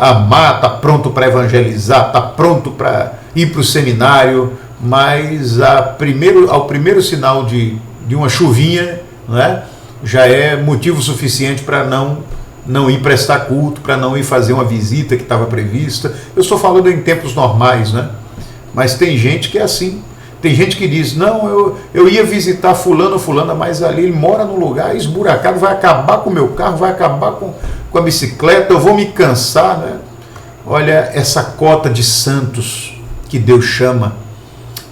amar, está pronto para evangelizar, está pronto para ir para o seminário, mas ao primeiro sinal de uma chuvinha, não é? Já é motivo suficiente para não ir prestar culto, para não ir fazer uma visita que estava prevista. Eu estou falando em tempos normais, né? Mas tem gente que é assim. Tem gente que diz: não, eu ia visitar fulano ou fulana, mas ali ele mora num lugar esburacado, vai acabar com o meu carro, vai acabar com a bicicleta, eu vou me cansar, né? Olha, essa cota de santos que Deus chama,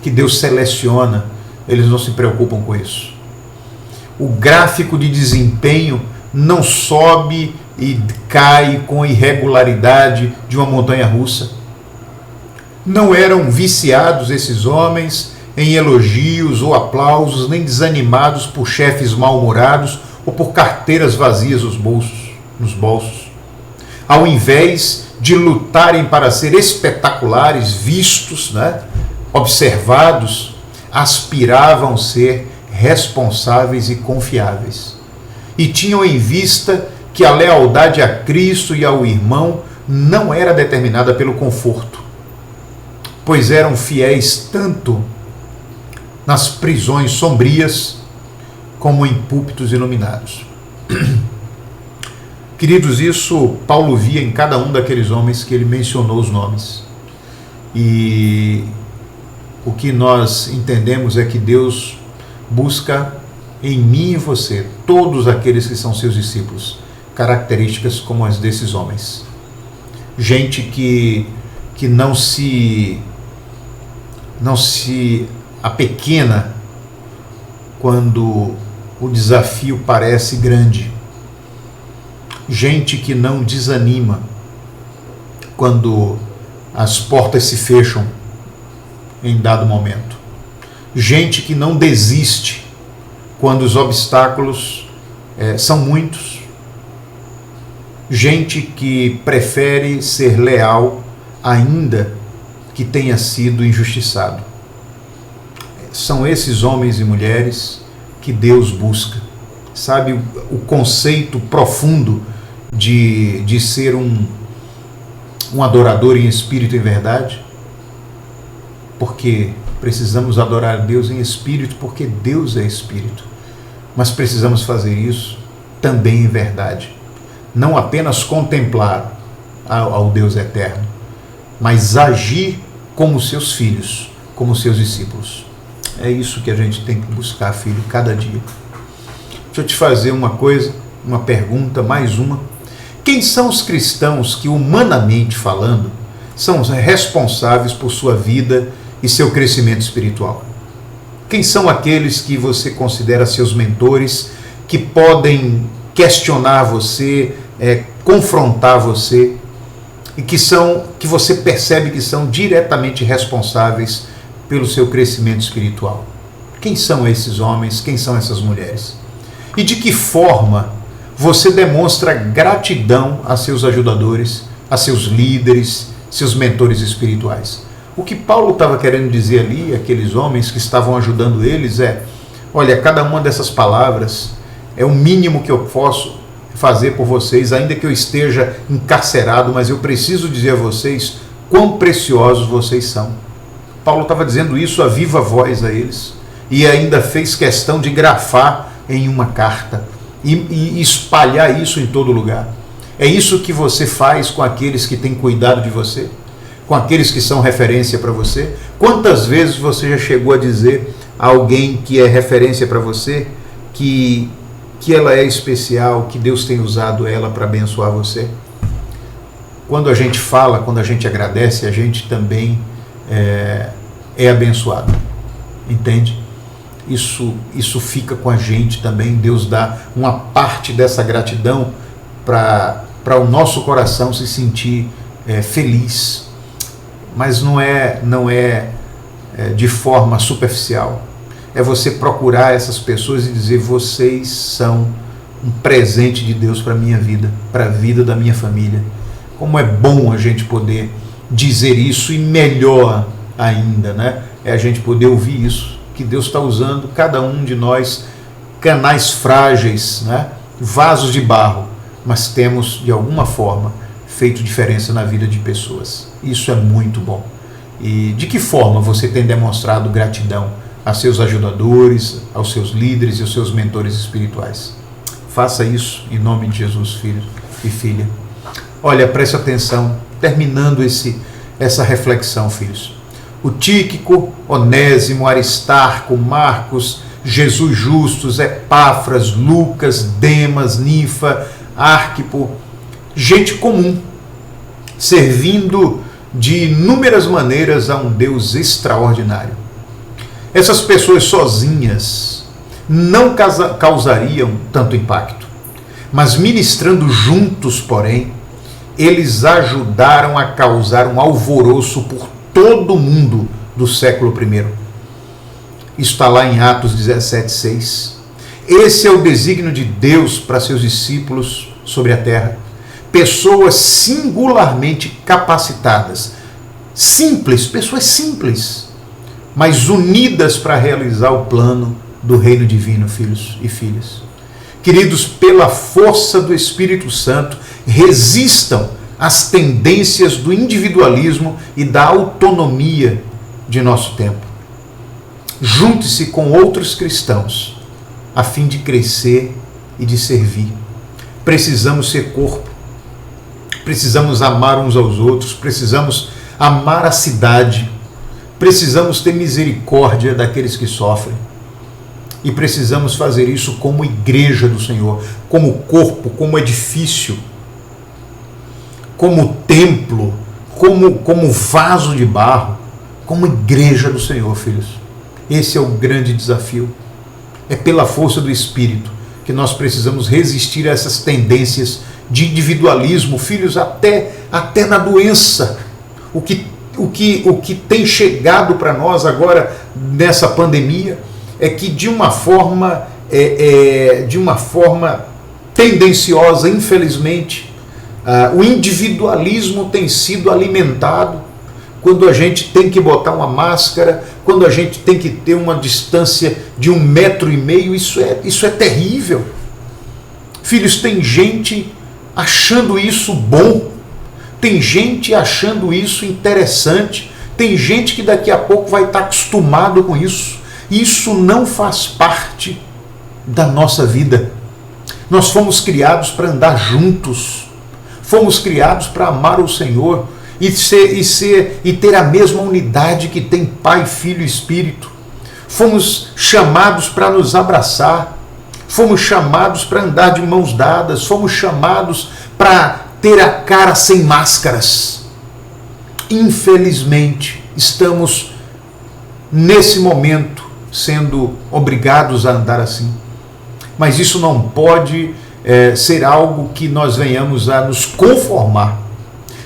que Deus seleciona, eles não se preocupam com isso. O gráfico de desempenho não sobe e cai com irregularidade de uma montanha russa. Não eram viciados esses homens em elogios ou aplausos, nem desanimados por chefes mal-humorados ou por carteiras vazias nos bolsos. Ao invés de lutarem para ser espetaculares, vistos, né, observados, aspiravam a ser responsáveis e confiáveis. E tinham em vista que a lealdade a Cristo e ao irmão não era determinada pelo conforto, pois eram fiéis tanto nas prisões sombrias como em púlpitos iluminados. Queridos, isso Paulo via em cada um daqueles homens que ele mencionou os nomes. E o que nós entendemos é que Deus busca em mim e você, todos aqueles que são seus discípulos, características como as desses homens. Gente que não se apequena quando o desafio parece grande. Gente que não desanima quando as portas se fecham em dado momento. Gente que não desiste quando os obstáculos são muitos. Gente que prefere ser leal ainda que tenha sido injustiçado. São esses homens e mulheres que Deus busca. Sabe o conceito profundo de ser um adorador em espírito e em verdade? Porque precisamos adorar a Deus em espírito, porque Deus é espírito. Mas precisamos fazer isso também em verdade. Não apenas contemplar ao Deus eterno, mas agir como seus filhos, como seus discípulos. É isso que a gente tem que buscar, filho, cada dia. Deixa eu te fazer uma pergunta, mais uma. Quem são os cristãos que, humanamente falando, são responsáveis por sua vida e seu crescimento espiritual? Quem são aqueles que você considera seus mentores, que podem questionar você, confrontar você, e que você percebe que são diretamente responsáveis pelo seu crescimento espiritual? Quem são esses homens? Quem são essas mulheres? E de que forma você demonstra gratidão a seus ajudadores, a seus líderes, seus mentores espirituais? O que Paulo estava querendo dizer ali, aqueles homens que estavam ajudando eles, olha, cada uma dessas palavras é o mínimo que eu posso fazer por vocês, ainda que eu esteja encarcerado, mas eu preciso dizer a vocês quão preciosos vocês são. Paulo estava dizendo isso a viva voz a eles, e ainda fez questão de grafar em uma carta e espalhar isso em todo lugar. É isso que você faz com aqueles que têm cuidado de você, com aqueles que são referência para você? Quantas vezes você já chegou a dizer a alguém que é referência para você que ela é especial, que Deus tem usado ela para abençoar você? Quando a gente fala, quando a gente agradece, a gente também é abençoado, entende? Isso fica com a gente também. Deus dá uma parte dessa gratidão para o nosso coração se sentir feliz, mas não é de forma superficial. É você procurar essas pessoas e dizer: vocês são um presente de Deus para a minha vida, para a vida da minha família. Como é bom a gente poder dizer isso, e melhor ainda, né? É a gente poder ouvir isso, que Deus está usando cada um de nós, canais frágeis, né? Vasos de barro, mas temos de alguma forma feito diferença na vida de pessoas. Isso é muito bom. E de que forma você tem demonstrado gratidão a seus ajudadores, aos seus líderes e aos seus mentores espirituais? Faça isso em nome de Jesus, filho e filha. Olha, preste atenção, terminando essa reflexão, filhos. O Tíquico, Onésimo, Aristarco, Marcos, Jesus Justus, Epáfras, Lucas, Demas, Ninfa, Arquipo, gente comum, servindo de inúmeras maneiras a um Deus extraordinário. Essas pessoas sozinhas não causariam tanto impacto, mas ministrando juntos, porém, eles ajudaram a causar um alvoroço por todo o mundo do século I. Isso está lá em Atos 17:6. Esse é o desígnio de Deus para seus discípulos sobre a terra. Pessoas singularmente capacitadas, pessoas simples, mas unidas para realizar o plano do reino divino, filhos e filhas. Queridos, pela força do Espírito Santo, resistam às tendências do individualismo e da autonomia de nosso tempo. Junte-se com outros cristãos a fim de crescer e de servir. Precisamos ser corpo, precisamos amar uns aos outros, precisamos amar a cidade, precisamos ter misericórdia daqueles que sofrem. E precisamos fazer isso como igreja do Senhor, como corpo, como edifício, como templo, como vaso de barro, como igreja do Senhor, filhos. Esse é o grande desafio. É pela força do Espírito que nós precisamos resistir a essas tendências de individualismo, filhos, até na doença. O que tem chegado para nós agora nessa pandemia é que de uma forma tendenciosa, infelizmente, o individualismo tem sido alimentado. Quando a gente tem que botar uma máscara, quando a gente tem que ter uma distância de 1,5 metros, isso é terrível. Filhos, tem gente achando isso bom, tem gente achando isso interessante, tem gente que daqui a pouco vai estar acostumado com isso. Isso não faz parte da nossa vida. Nós fomos criados para andar juntos, fomos criados para amar o Senhor e ter a mesma unidade que tem Pai, Filho e Espírito. Fomos chamados para nos abraçar, fomos chamados para andar de mãos dadas, fomos chamados para ter a cara sem máscaras. Infelizmente, estamos nesse momento sendo obrigados a andar assim. Mas isso não pode ser algo que nós venhamos a nos conformar.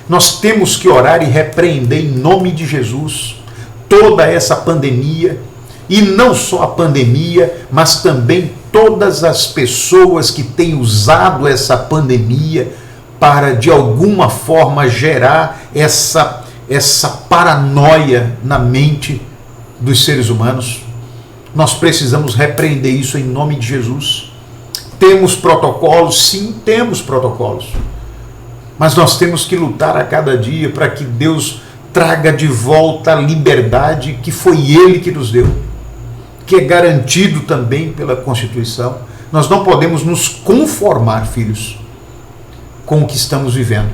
Nós temos que orar e repreender em nome de Jesus toda essa pandemia E não só a pandemia, mas também todas as pessoas que têm usado essa pandemia para, de alguma forma, gerar essa paranoia na mente dos seres humanos. Nós precisamos repreender isso em nome de Jesus. Temos protocolos? Sim, temos protocolos. Mas nós temos que lutar a cada dia para que Deus traga de volta a liberdade que foi Ele que nos deu, que é garantido também pela Constituição. Nós não podemos nos conformar, filhos, com o que estamos vivendo.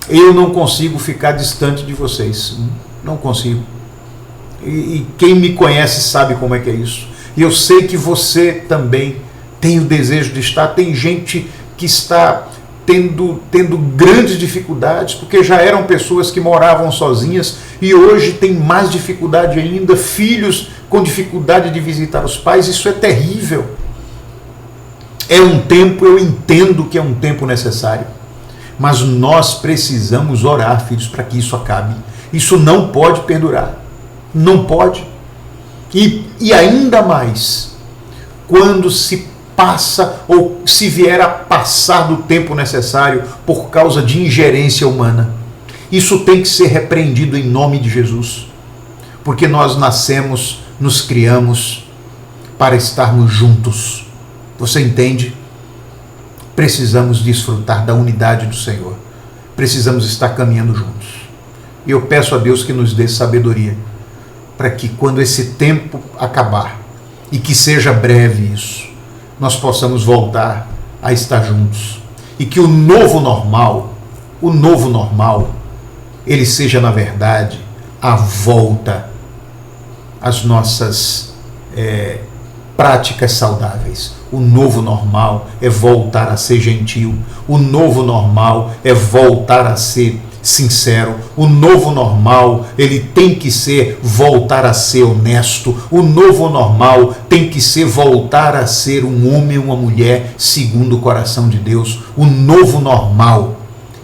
Eu não consigo ficar distante de vocês. Não consigo. E quem me conhece sabe como é que é isso. E eu sei que você também tem o desejo de estar. Tem gente que está tendo grandes dificuldades, porque já eram pessoas que moravam sozinhas e hoje tem mais dificuldade ainda, filhos com dificuldade de visitar os pais. Isso é terrível. É um tempo, eu entendo que é um tempo necessário, mas nós precisamos orar, filhos, para que isso acabe. Isso não pode perdurar. Não pode. E ainda mais quando se passa ou se vier a passar do tempo necessário por causa de ingerência humana. Isso tem que ser repreendido em nome de Jesus, porque nós nascemos, nos criamos para estarmos juntos. Você entende? Precisamos desfrutar da unidade do Senhor. Precisamos estar caminhando juntos. E eu peço a Deus que nos dê sabedoria para que quando esse tempo acabar, e que seja breve isso, nós possamos voltar a estar juntos. E que o novo normal, ele seja, na verdade, a volta às nossas práticas saudáveis. O novo normal é voltar a ser gentil. O novo normal é voltar a ser sincero. O novo normal, ele tem que ser voltar a ser honesto. O novo normal tem que ser voltar a ser um homem e uma mulher segundo o coração de Deus. O novo normal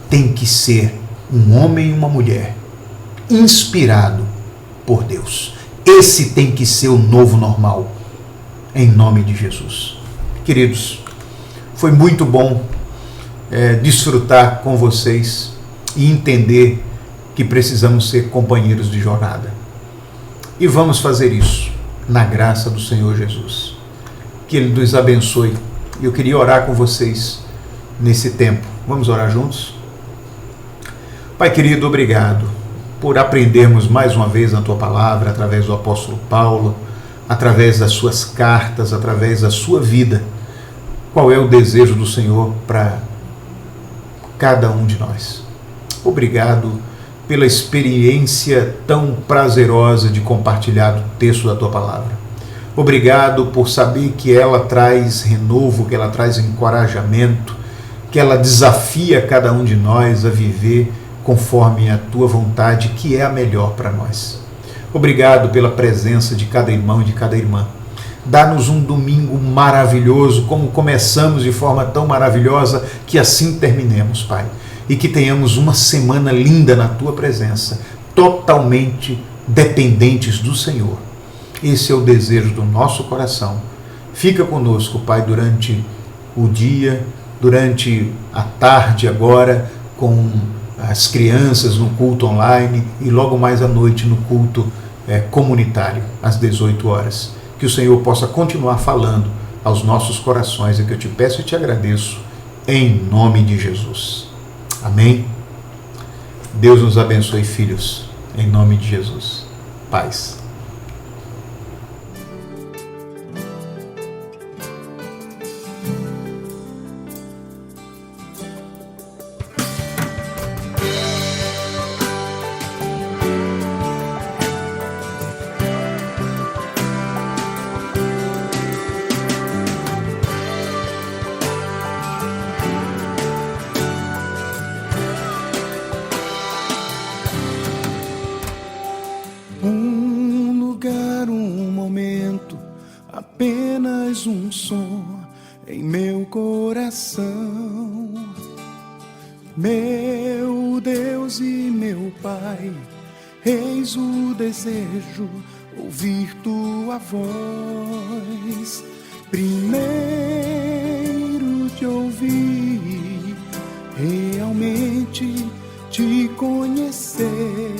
tem que ser um homem e uma mulher inspirado por Deus. Esse tem que ser o novo normal, em nome de Jesus. Queridos, foi muito bom desfrutar com vocês e entender que precisamos ser companheiros de jornada. E vamos fazer isso na graça do Senhor Jesus. Que Ele nos abençoe. E eu queria orar com vocês nesse tempo. Vamos orar juntos? Pai querido, obrigado por aprendermos mais uma vez a Tua palavra através do apóstolo Paulo, através das suas cartas, através da sua vida. Qual é o desejo do Senhor para cada um de nós? Obrigado pela experiência tão prazerosa de compartilhar o texto da Tua palavra. Obrigado por saber que ela traz renovo, que ela traz encorajamento, que ela desafia cada um de nós a viver conforme a Tua vontade, que é a melhor para nós. Obrigado pela presença de cada irmão e de cada irmã. Dá-nos um domingo maravilhoso, como começamos de forma tão maravilhosa, que assim terminemos, Pai. E que tenhamos uma semana linda na Tua presença, totalmente dependentes do Senhor. Esse é o desejo do nosso coração. Fica conosco, Pai, durante o dia, durante a tarde agora, com as crianças no culto online e logo mais à noite no culto comunitário, às 18 horas. Que o Senhor possa continuar falando aos nossos corações, é que eu te peço e te agradeço, em nome de Jesus. Amém? Deus nos abençoe, filhos, em nome de Jesus. Paz. Apenas um som em meu coração, meu Deus e meu Pai, eis o desejo, ouvir tua voz. Primeiro te ouvir, realmente te conhecer,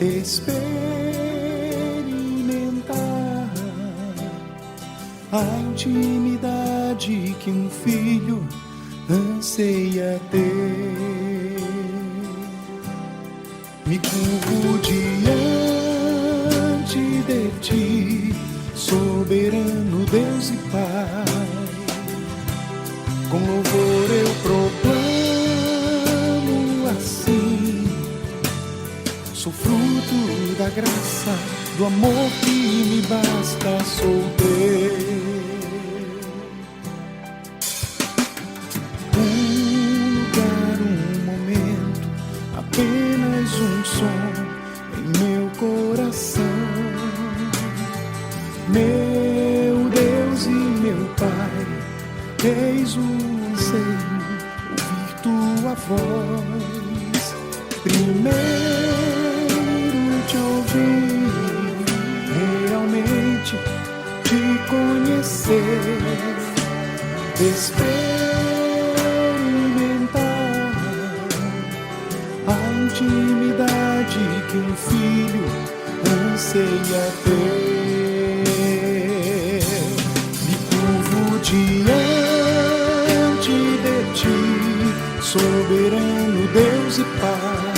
experimentar a intimidade que um filho anseia ter. Me curvo diante de ti, soberano Deus e Pai. Com louvor eu proclamo assim: sou fruto da graça, do amor que me basta, sou teu. Apenas um som em meu coração, meu Deus e meu Pai, eis o anseio, ouvir tua voz. Primeiro te ouvir, realmente te conhecer, intimidade que um filho anseia ter. Me curvo diante de ti, soberano Deus e Pai.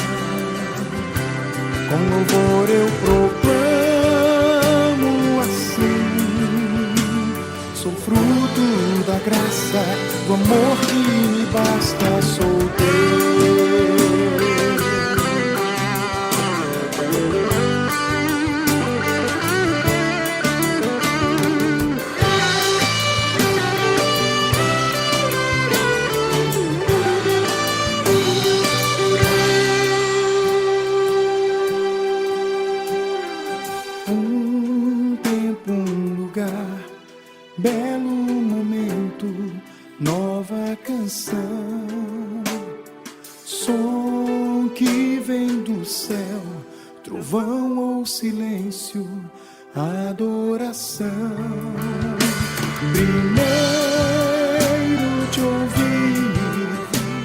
Com louvor eu proclamo assim: sou fruto da graça, do amor que me basta, sou teu. Belo momento, nova canção, som que vem do céu, trovão ou silêncio, adoração. Primeiro te ouvir,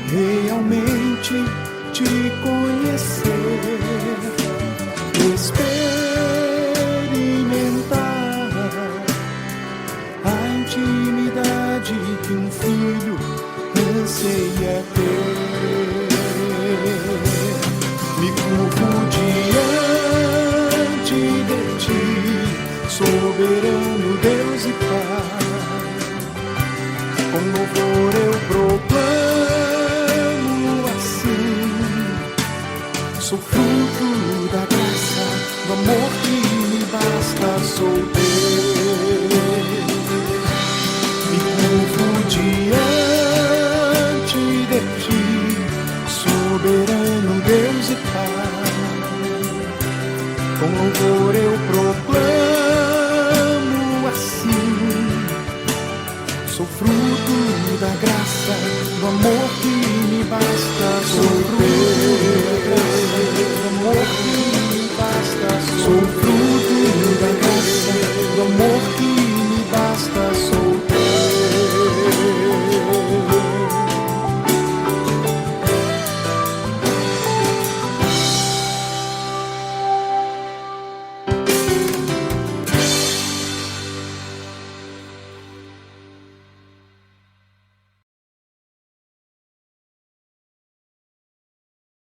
realmente te conhecer, intimidade que um filho anseia ter. Me curvo diante de ti, soberano Deus e Pai. Com louvor eu proclamo assim: sou fruto da graça, do amor que me basta, sou teu. Diante de ti, soberano Deus e Pai. Com louvor eu proclamo assim: sou fruto da graça, do amor